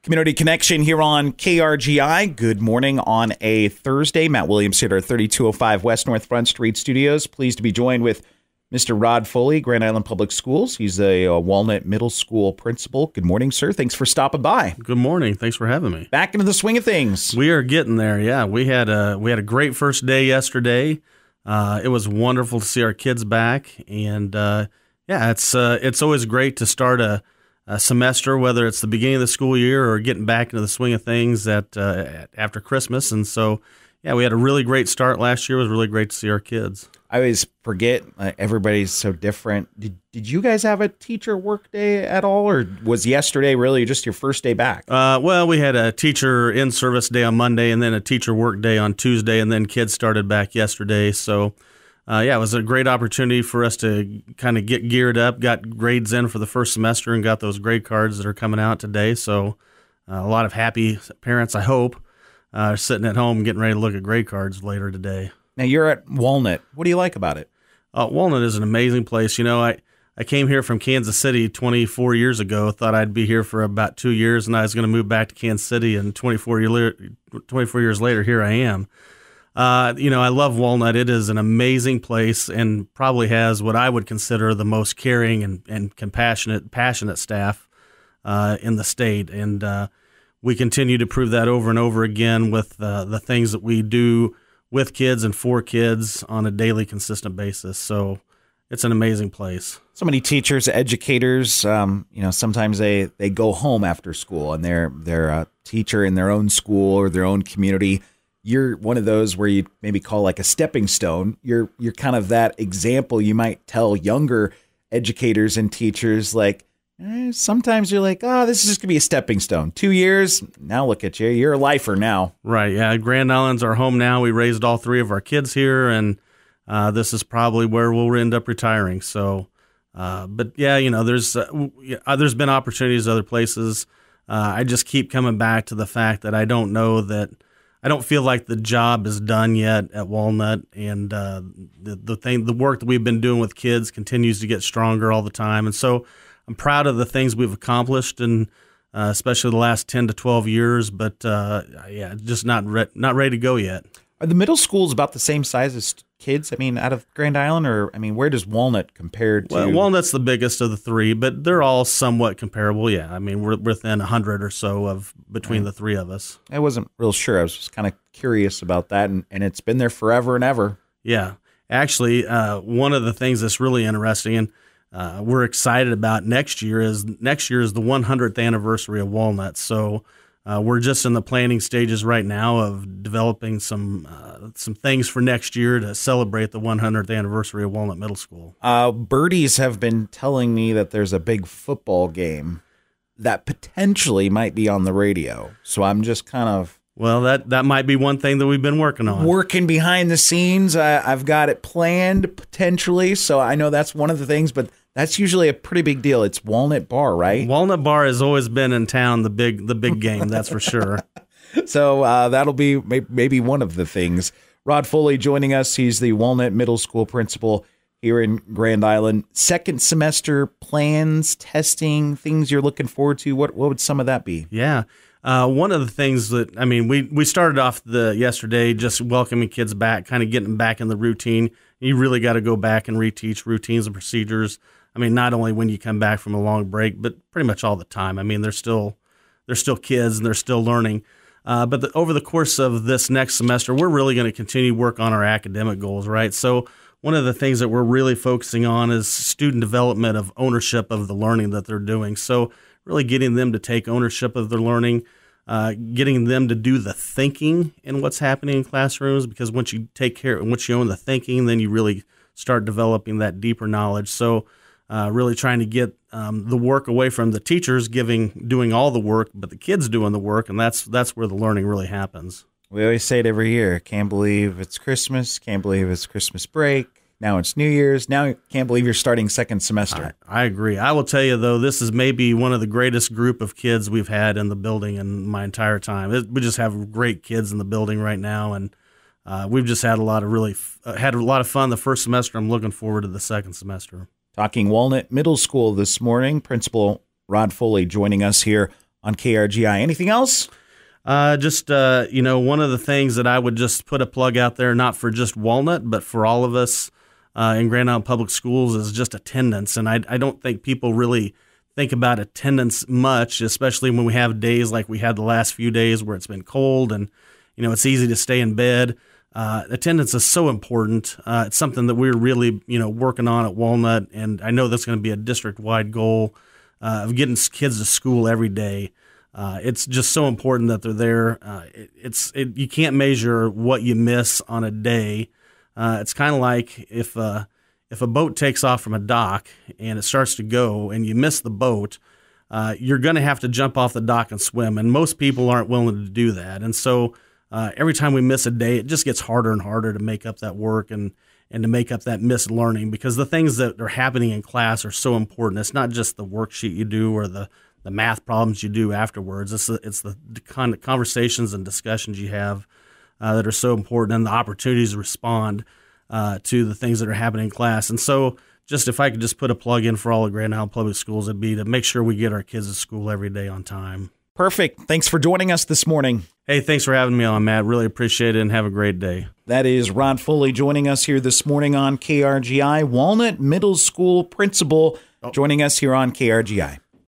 Community Connection here on KRGI. Good morning on a Thursday. Matt Williams here at our 3205 West North Front Street Studios. Pleased to be joined with Mr. Rod Foley, Grand Island Public Schools. He's a Walnut Middle School principal. Good morning, sir. Thanks for stopping by. Good morning. Thanks for having me. Back into the swing of things. We are getting there. Yeah, we had a great first day yesterday. It was wonderful to see our kids back, and it's always great to start a semester, whether it's the beginning of the school year or getting back into the swing of things after Christmas. And so, yeah, we had a really great start last year. It was really great to see our kids. I always forget, everybody's so different. Did you guys have a teacher work day at all, or was yesterday really just your first day back? Well, we had a teacher in-service day on Monday and then a teacher work day on Tuesday, and then kids started back yesterday. So, it was a great opportunity for us to kind of get geared up, got grades in for the first semester, and got those grade cards that are coming out today. So a lot of happy parents, I hope, are sitting at home getting ready to look at grade cards later today. Now, you're at Walnut. What do you like about it? Walnut is an amazing place. You know, I came here from Kansas City 24 years ago, thought I'd be here for about 2 years, and I was going to move back to Kansas City, and 24 years later, here I am. I love Walnut. It is an amazing place and probably has what I would consider the most caring and passionate staff in the state. And we continue to prove that over and over again with the things that we do with kids and for kids on a daily, consistent basis. So it's an amazing place. So many teachers, educators, sometimes they go home after school and they're a teacher in their own school or their own community. You're one of those where you maybe call like a stepping stone. You're kind of that example. You might tell younger educators and teachers sometimes you're like, this is just going to be a stepping stone. 2 years, now look at you. You're a lifer now. Right, yeah. Grand Island's our home now. We raised all three of our kids here, and this is probably where we'll end up retiring. So, there's been opportunities other places. I just keep coming back to the fact that I don't feel like the job is done yet at Walnut, and the work that we've been doing with kids continues to get stronger all the time. And so I'm proud of the things we've accomplished, and especially the last 10 to 12 years. But just not ready to go yet. Are the middle schools about the same size as kids? I mean, out of Grand Island, or where does Walnut compare to? Well, Walnut's the biggest of the three, but they're all somewhat comparable. Yeah, I mean, we're within 100 or so between the three of us. I wasn't real sure. I was just kind of curious about that, and it's been there forever and ever. Yeah, actually, one of the things that's really interesting and we're excited about next year is the 100th anniversary of Walnut. So we're just in the planning stages right now of developing some things for next year to celebrate the 100th anniversary of Walnut Middle School. Birdies have been telling me that there's a big football game that potentially might be on the radio. So I'm just kind of... Well, that might be one thing that we've been working on. Working behind the scenes. I've got it planned potentially, so I know that's one of the things, but that's usually a pretty big deal. It's Walnut Bar, right? Walnut Bar has always been in town, the big game, that's for sure. So that'll be maybe one of the things. Rod Foley joining us. He's the Walnut Middle School principal here in Grand Island. Second semester plans, testing, things you're looking forward to. What would some of that be? Yeah. One of the things that, we started off yesterday just welcoming kids back, kind of getting them back in the routine. You really got to go back and reteach routines and procedures. Not only when you come back from a long break, but pretty much all the time. They're still kids and they're still learning. But over the course of this next semester, we're really going to continue to work on our academic goals, right? So one of the things that we're really focusing on is student development of ownership of the learning that they're doing. So really getting them to take ownership of their learning, getting them to do the thinking in what's happening in classrooms, because once you own the thinking, then you really start developing that deeper knowledge. So really trying to get the work away from the teachers doing all the work, but the kids doing the work, and that's where the learning really happens. We always say it every year. Can't believe it's Christmas. Can't believe it's Christmas break. Now it's New Year's. Now can't believe you're starting second semester. I agree. I will tell you, though, this is maybe one of the greatest group of kids we've had in the building in my entire time. We just have great kids in the building right now, and we've just had a lot of fun the first semester. I'm looking forward to the second semester. Talking Walnut Middle School this morning, Principal Rod Foley joining us here on KRGI. Anything else? One of the things that I would just put a plug out there, not for just Walnut, but for all of us in Grand Island Public Schools, is just attendance. And I don't think people really think about attendance much, especially when we have days like we had the last few days where it's been cold and, it's easy to stay in bed. Attendance is so important. It's something that we're really, working on at Walnut. And I know that's going to be a district-wide goal of getting kids to school every day. It's just so important that they're there. You can't measure what you miss on a day. It's kind of like if a boat takes off from a dock and it starts to go and you miss the boat, you're going to have to jump off the dock and swim. And most people aren't willing to do that. And so every time we miss a day, it just gets harder and harder to make up that work and to make up that missed learning, because the things that are happening in class are so important. It's not just the worksheet you do or the math problems you do afterwards. It's the kind of conversations and discussions you have that are so important, and the opportunities to respond to the things that are happening in class. And so just if I could just put a plug in for all of Grand Island Public Schools, it'd be to make sure we get our kids to school every day on time. Perfect. Thanks for joining us this morning. Hey, thanks for having me on, Matt. Really appreciate it, and have a great day. That is Ron Foley joining us here this morning on KRGI, Walnut Middle School principal, joining us here on KRGI.